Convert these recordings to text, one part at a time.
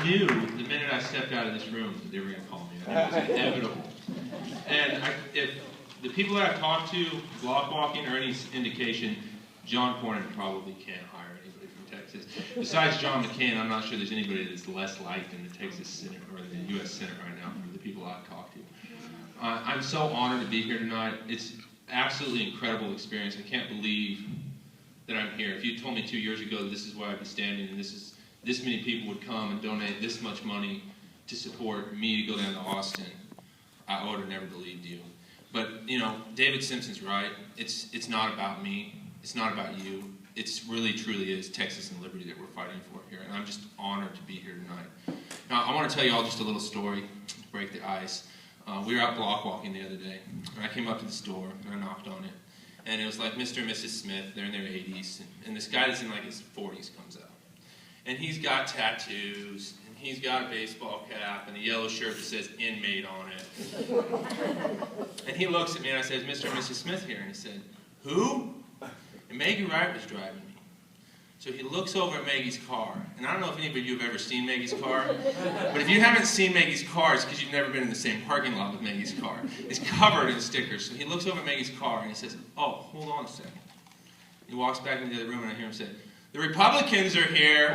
knew the minute I stepped out of this room that they were going to call me. I knew it was inevitable. And if the people that I've talked to, block walking or any indication, John Cornyn probably can't hire anybody from Texas. Besides John McCain, I'm not sure there's anybody that's less liked in the Texas Senate or the U.S. Senate right now from the people I've talked to. I'm so honored to be here tonight. It's absolutely incredible experience. I can't believe that I'm here. If you told me 2 years ago that this is where I'd be standing and this many people would come and donate this much money to support me to go down to Austin, I would have never believed you. But, you know, David Simpson's right. It's not about me. It's not about you. It's really, truly is Texas and liberty that we're fighting for here. And I'm just honored to be here tonight. Now, I want to tell you all just a little story to break the ice. We were out block walking the other day. And I came up to this door and I knocked on it. And it was like Mr. and Mrs. Smith. They're in their 80s. And this guy that's in like his 40s comes out. And he's got tattoos. And he's got a baseball cap and a yellow shirt that says inmate on it. And he looks at me and I said, Mr. and Mrs. Smith here. And he said, who? And Maggie Wright was driving me. So he looks over at Maggie's car. And I don't know if any of you have ever seen Maggie's car. But if you haven't seen Maggie's car, it's because you've never been in the same parking lot with Maggie's car. It's covered in stickers. So he looks over at Maggie's car and he says, oh, hold on a second. He walks back into the other room and I hear him say, the Republicans are here.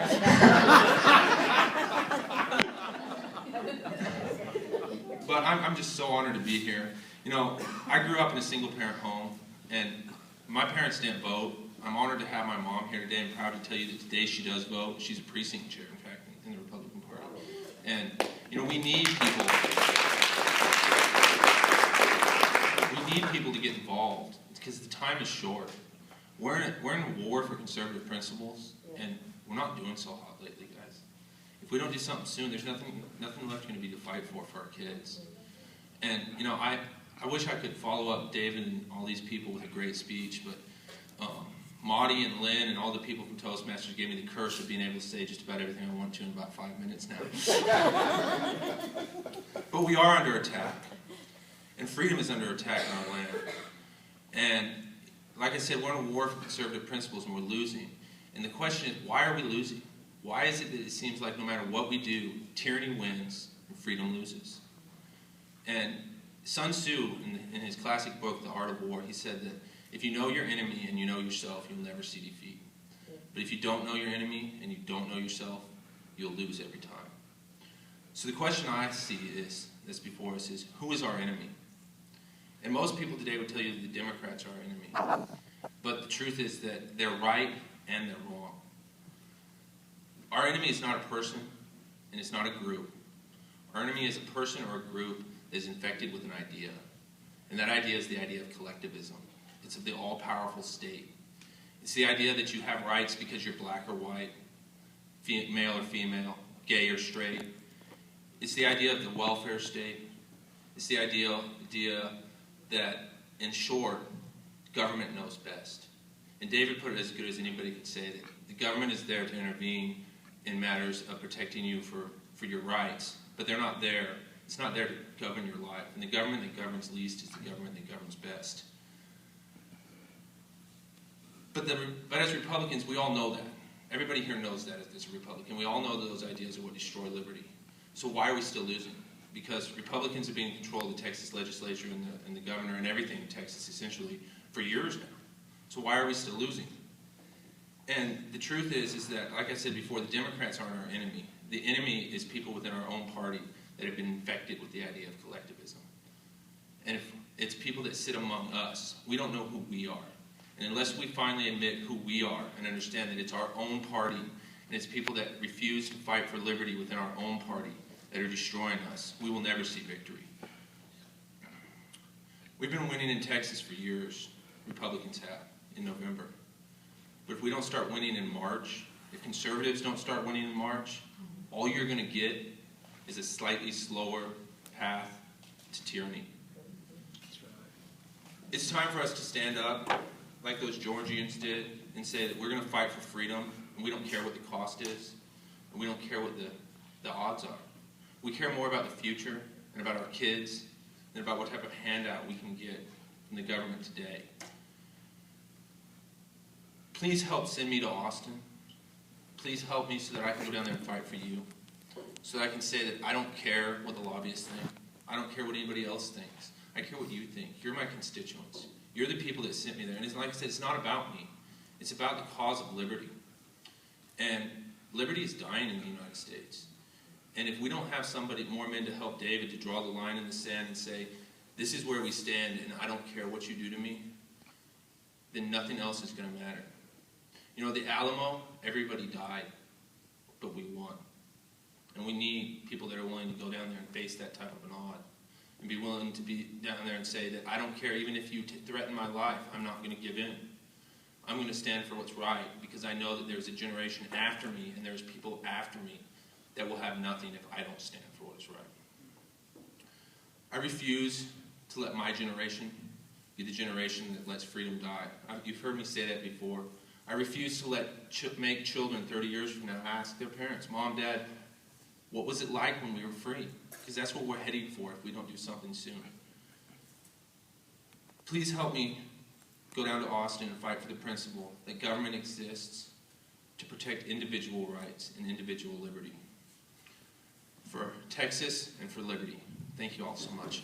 But I'm just so honored to be here. You know, I grew up in a single-parent home, and my parents didn't vote. I'm honored to have my mom here today. I'm proud to tell you that today she does vote. She's a precinct chair, in fact, in the Republican Party. And, you know, we need people. We need people to get involved because the time is short. We're in a war for conservative principles, and we're not doing so hot lately, guys. If we don't do something soon, there's nothing left going to be to fight for our kids. And, you know, I wish I could follow up David and all these people with a great speech, but Maudie and Lynn and all the people from Toastmasters gave me the curse of being able to say just about everything I want to in about 5 minutes now. But we are under attack. And freedom is under attack in our land. And like I said, we're in a war for conservative principles and we're losing. And the question is, why are we losing? Why is it that it seems like no matter what we do, tyranny wins and freedom loses? And Sun Tzu, in his classic book, The Art of War, he said that if you know your enemy and you know yourself, you'll never see defeat. But if you don't know your enemy and you don't know yourself, you'll lose every time. So the question I see that's before us is, who is our enemy? And most people today would tell you that the Democrats are our enemy. But the truth is that they're right and they're wrong. Our enemy is not a person and it's not a group. Our enemy is a person or a group that is infected with an idea. And that idea is the idea of collectivism. It's of the all-powerful state. It's the idea that you have rights because you're black or white, male or female, gay or straight. It's the idea of the welfare state. It's the idea that, in short, government knows best. And David put it as good as anybody could say, that the government is there to intervene in matters of protecting you for your rights, but they're not there. It's not there to govern your life. And the government that governs least is the government that governs best. But as Republicans, we all know that. Everybody here knows that as a Republican. We all know that those ideas are what destroy liberty. So why are we still losing? Because Republicans have been in control of the Texas legislature and the governor and everything in Texas, essentially, for years now. So why are we still losing? And the truth is that, like I said before, the Democrats aren't our enemy. The enemy is people within our own party that have been infected with the idea of collectivism. And if it's people that sit among us, we don't know who we are. And unless we finally admit who we are and understand that it's our own party, and it's people that refuse to fight for liberty within our own party that are destroying us, we will never see victory. We've been winning in Texas for years. Republicans have, in November. But if we don't start winning in March, if conservatives don't start winning in March, all you're going to get is a slightly slower path to tyranny. It's time for us to stand up like those Georgians did and say that we're going to fight for freedom, and we don't care what the cost is, and we don't care what the odds are. We care more about the future and about our kids than about what type of handout we can get from the government today. Please help send me to Austin. Please help me so that I can go down there and fight for you. so that I can say that I don't care what the lobbyists think. I don't care what anybody else thinks. I care what you think. You're my constituents. You're the people that sent me there. And it's, like I said, it's not about me. It's about the cause of liberty. And liberty is dying in the United States. And if we don't have somebody, more men to help David to draw the line in the sand and say, this is where we stand and I don't care what you do to me, then nothing else is going to matter. You know, the Alamo, everybody died, but we won. And we need people that are willing to go down there and face that type of an odd. And be willing to be down there and say that I don't care, even if you threaten my life, I'm not going to give in. I'm going to stand for what's right, because I know that there's a generation after me and there's people after me that will have nothing if I don't stand for what is right. I refuse to let my generation be the generation that lets freedom die. You've heard me say that before. I refuse to make children 30 years from now ask their parents, Mom, Dad, what was it like when we were free? Because that's what we're heading for if we don't do something soon. Please help me go down to Austin and fight for the principle that government exists to protect individual rights and individual liberty. For Texas and for liberty. Thank you all so much.